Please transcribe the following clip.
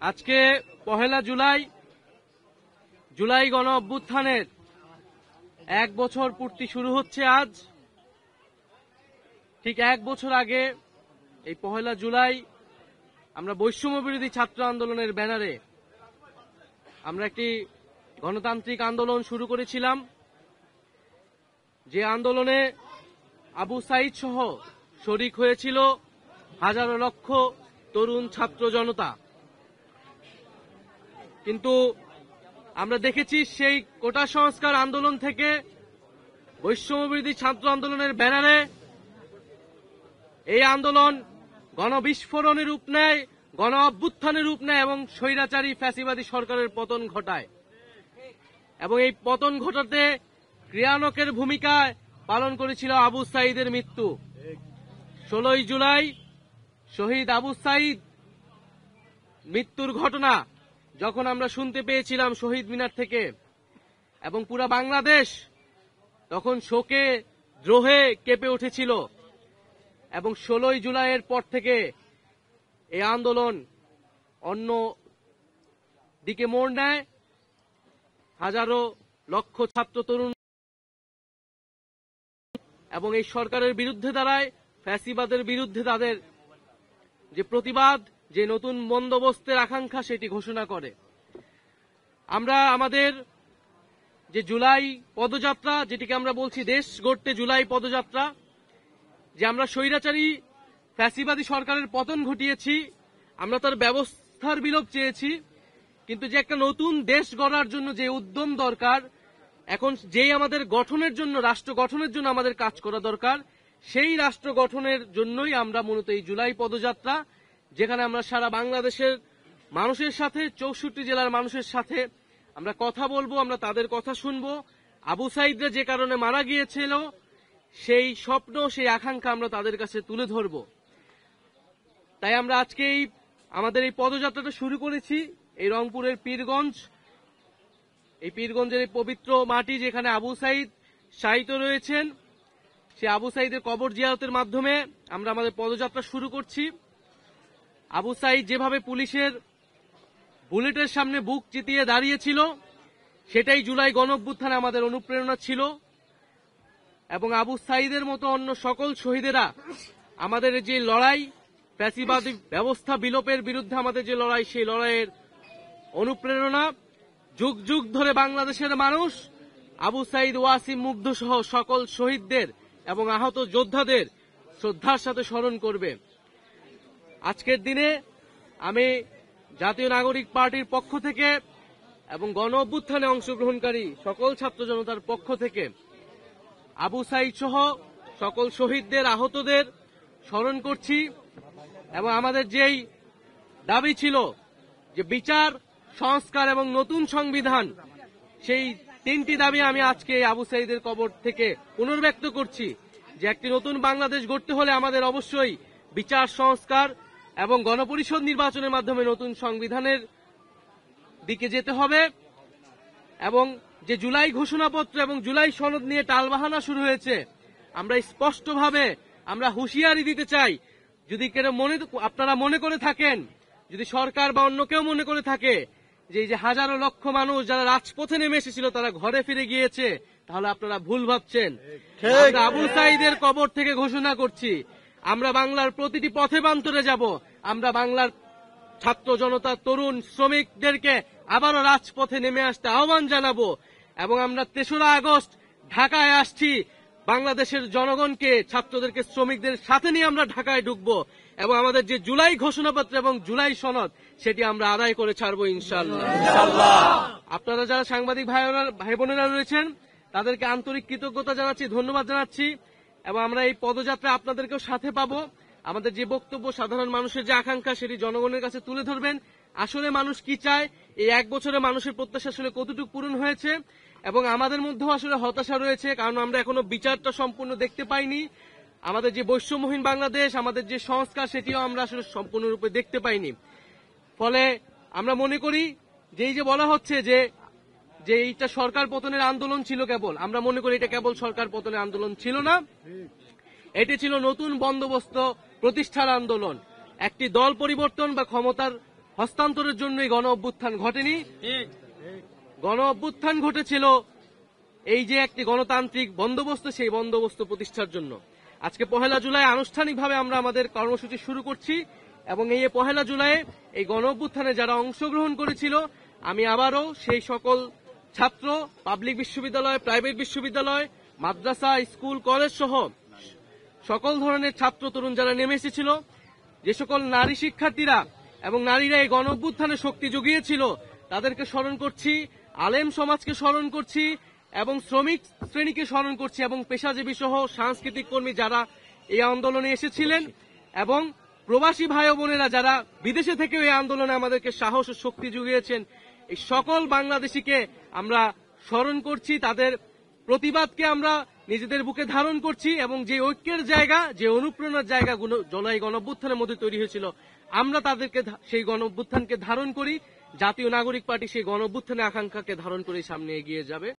আজকে পহেলা জুলাই গণ অভ্যুত্থানের 1 বছর পূর্তি শুরু হচ্ছে আজ। ঠিক 1 বছর আগে এই পহেলা জুলাই আমরা বৈষম্য বিরোধী ছাত্র আন্দোলনের ব্যানারে আমরা একটি গণতান্ত্রিক আন্দোলন শুরু করেছিলাম, যে আন্দোলনে আবু সাঈদ সহ শরিক হয়েছিল হাজারো লক্ষ তরুণ ছাত্র জনতা। কিন্তু আমরা দেখেছি সেই কোটা সংস্কার আন্দোলন থেকে বৈষম্য বিরোধী ছাত্র আন্দোলনের ব্যানারে এই আন্দোলন গণবিস্ফোরণের রূপ নেয়, গণ অভ্যুত্থানের রূপ নেয় এবং স্বৈরাচারী ফ্যাসিবাদী সরকারের পতন ঘটায়। এবং এই পতন ঘটাতে ক্রিয়ানকের ভূমিকা পালন করেছিল আবু সাঈদের মৃত্যু। 16 জুলাই শহীদ আবু সাঈদ মৃত্যুর ঘটনা যখন আমরা শুনতে পেয়েছিলাম শহীদ মিনার থেকে, এবং পুরা বাংলাদেশ তখন শোকে দ্রোহে কেঁপে উঠেছিল। এবং 16 জুলাইয়ের পর থেকে এই আন্দোলন অন্য দিকে মোড় নেয়। হাজারো লক্ষ ছাত্র তরুণ এবং এই সরকারের বিরুদ্ধে দাঁড়ায়, ফ্যাসিবাদের বিরুদ্ধে তাদের যে প্রতিবাদ, যে নতুন বন্দোবস্তের আকাঙ্ক্ষা সেটি ঘোষণা করে। আমরা আমাদের যে জুলাই পদযাত্রা, যেটিকে আমরা বলছি দেশ গড়তে জুলাই পদযাত্রা, যে আমরা স্বৈরাচারী ফ্যাসিবাদী সরকারের পতন ঘটিয়েছি, আমরা তার ব্যবস্থার বিলোপ চেয়েছি, কিন্তু যে একটা নতুন দেশ গড়ার জন্য যে উদ্যম দরকার, এখন যেই আমাদের গঠনের জন্য, রাষ্ট্র গঠনের জন্য আমাদের কাজ করা দরকার, সেই রাষ্ট্র গঠনের জন্যই আমরা মূলত এই জুলাই পদযাত্রা, যেখানে আমরা সারা বাংলাদেশের মানুষের সাথে, 64 জেলার মানুষের সাথে আমরা কথা বলবো, আমরা তাদের কথা শুনবো। আবু সাঈদরা যে কারণে মারা গিয়েছিল সেই স্বপ্ন, সেই আকাঙ্ক্ষা আমরা তাদের কাছে তুলে ধরব। তাই আমরা আজকে আমাদের এই পদযাত্রাটা শুরু করেছি এই রংপুরের পীরগঞ্জ, এই পীরগঞ্জের এই পবিত্র মাটি যেখানে আবু সাঈদ শায়িত রয়েছেন, সে আবু সাঈদের কবর জিয়ারতের মাধ্যমে আমরা আমাদের পদযাত্রা শুরু করছি। আবু সাঈদ যেভাবে পুলিশের বুলেটের সামনে বুক চিতিয়ে দাঁড়িয়েছিল, সেটাই জুলাই গণ অভ্যুত্থানে আমাদের অনুপ্রেরণা ছিল। এবং আবু সাঈদের মতো অন্য সকল শহীদেরা আমাদের যে লড়াই, ফ্যাসিবাদী ব্যবস্থা বিলোপের বিরুদ্ধে আমাদের যে লড়াই, সেই লড়াইয়ের অনুপ্রেরণা। যুগ যুগ ধরে বাংলাদেশের মানুষ আবু সাঈদ, ওয়াসিম, মুগ্ধ সহ সকল শহীদদের এবং আহত যোদ্ধাদের শ্রদ্ধার সাথে স্মরণ করবে। আজকের দিনে আমি জাতীয় নাগরিক পার্টির পক্ষ থেকে এবং গণ অভ্যুত্থানে অংশগ্রহণকারী সকল ছাত্র জনতার পক্ষ থেকে আবু সাঈদ সহ সকল শহীদদের, আহতদের স্মরণ করছি। এবং আমাদের যেই দাবি ছিল যে বিচার, সংস্কার এবং নতুন সংবিধান, সেই 3টি দাবি আমি আজকে আবু সাঈদের কবর থেকে পুনর্ব্যক্ত করছি। যে একটি নতুন বাংলাদেশ গড়তে হলে আমাদের অবশ্যই বিচার, সংস্কার এবং গণপরিষদ নির্বাচনের মাধ্যমে নতুন সংবিধানের দিকে যেতে হবে। এবং যে জুলাই ঘোষণাপত্র এবং জুলাই সনদ নিয়ে টালবাহানা শুরু হয়েছে, আমরা স্পষ্টভাবে আমরা হুঁশিয়ারি দিতে চাই, যদি আপনারা মনে করে থাকেন, যদি সরকার বা অন্য কেউ মনে করে থাকে যে এই যে হাজারো লক্ষ মানুষ যারা রাজপথে নেমে এসেছিল তারা ঘরে ফিরে গিয়েছে, তাহলে আপনারা ভুল ভাবছেন। আমরা আবু সাঈদের কবর থেকে ঘোষণা করছি, আমরা বাংলার প্রতিটি পথে প্রান্তরে যাব। আমরা বাংলার ছাত্র জনতা, তরুণ, শ্রমিকদেরকে আবারও রাজপথে নেমে আসতে আহ্বান জানাবো। এবং আমরা 3রা আগস্ট ঢাকায় আসছি, বাংলাদেশের জনগণকে, ছাত্রদেরকে, শ্রমিকদের সাথে নিয়ে আমরা ঢাকায় ঢুকবো এবং আমাদের যে জুলাই ঘোষণাপত্র এবং জুলাই সনদ, সেটি আমরা আদায় করে ছাড়বো ইনশাআল্লাহ। আপনারা যারা সাংবাদিক ভাই বোনেরা রয়েছেন, তাদেরকে আন্তরিক কৃতজ্ঞতা জানাচ্ছি, ধন্যবাদ জানাচ্ছি। এবং আমরা এই পদযাত্রা আপনাদেরকেও সাথে পাবো। আমাদের যে বক্তব্য, সাধারণ মানুষের যে আকাঙ্ক্ষা, সেটি জনগণের কাছে তুলে ধরবেন। আসলে মানুষ কি চায়, এই 1 বছরে মানুষের প্রত্যাশা আসলে কতটুকু পূরণ হয়েছে। এবং আমাদের মধ্যেও আসলে হতাশা রয়েছে, কারণ আমরা এখনো বিচারটা সম্পূর্ণ দেখতে পাইনি। আমাদের যে বৈষম্যহীন বাংলাদেশ, আমাদের যে সংস্কার, সেটিও আমরা আসলে সম্পূর্ণরূপে দেখতে পাইনি। ফলে আমরা মনে করি যে এই যে বলা হচ্ছে যে এইটা সরকার পতনের আন্দোলন ছিল কেবল, আমরা মনে করি এটা কেবল সরকার পতনের আন্দোলন ছিল না, এটি ছিল নতুন বন্দোবস্ত প্রতিষ্ঠার আন্দোলন। একটি দল পরিবর্তন বা ক্ষমতার হস্তান্তরের জন্য এই গণ অভ্যুত্থান ঘটেনি। গণ অভ্যুত্থান ঘটেছিল এই যে একটি গণতান্ত্রিক বন্দোবস্ত, সেই বন্দোবস্ত প্রতিষ্ঠার জন্য। আজকে 1 জুলাই আনুষ্ঠানিকভাবে আমরা আমাদের কর্মসূচি শুরু করছি এবং এই 1 জুলাই এই গণ অভ্যুত্থানে যারা অংশগ্রহণ করেছিল, আমি আবারও সেই সকল ছাত্র, পাবলিক বিশ্ববিদ্যালয়, প্রাইভেট বিশ্ববিদ্যালয়, মাদ্রাসা, স্কুল, কলেজ সহ সকল ধরনের ছাত্র তরুণ যারা নেমে এসেছিল, যে সকল নারী শিক্ষার্থীরা এবং নারীরা এই গণ অভ্যুত্থানে শক্তি জুগিয়েছিল, তাদেরকে স্মরণ করছি, আলেম সমাজকে স্মরণ করছি এবং শ্রমিক শ্রেণীকে স্মরণ করছি এবং পেশাজীবী সহ সাংস্কৃতিক কর্মী যারা এই আন্দোলনে এসেছিলেন এবং প্রবাসী ভাই ও বোনেরা যারা বিদেশে থেকে এই আন্দোলনে আমাদেরকে সাহস ও শক্তি জুগিয়েছেন, এই সকল বাংলাদেশিকে আমরা স্মরণ করছি, তাদের প্রতিবাদকে আমরা নিজেদের বুকে ধারণ করছি এবং যে ঐক্যের জায়গা, যে অনুপ্রেরণার জায়গা জুলাই গণ অভ্যুত্থানের মধ্যে তৈরি হয়েছিল, আমরা তাদেরকে সেই গণ অভ্যুত্থানকে ধারণ করি। জাতীয় নাগরিক পার্টি সেই গণ অভ্যুত্থানের আকাঙ্ক্ষাকে ধারণ করে সামনে এগিয়ে যাবে।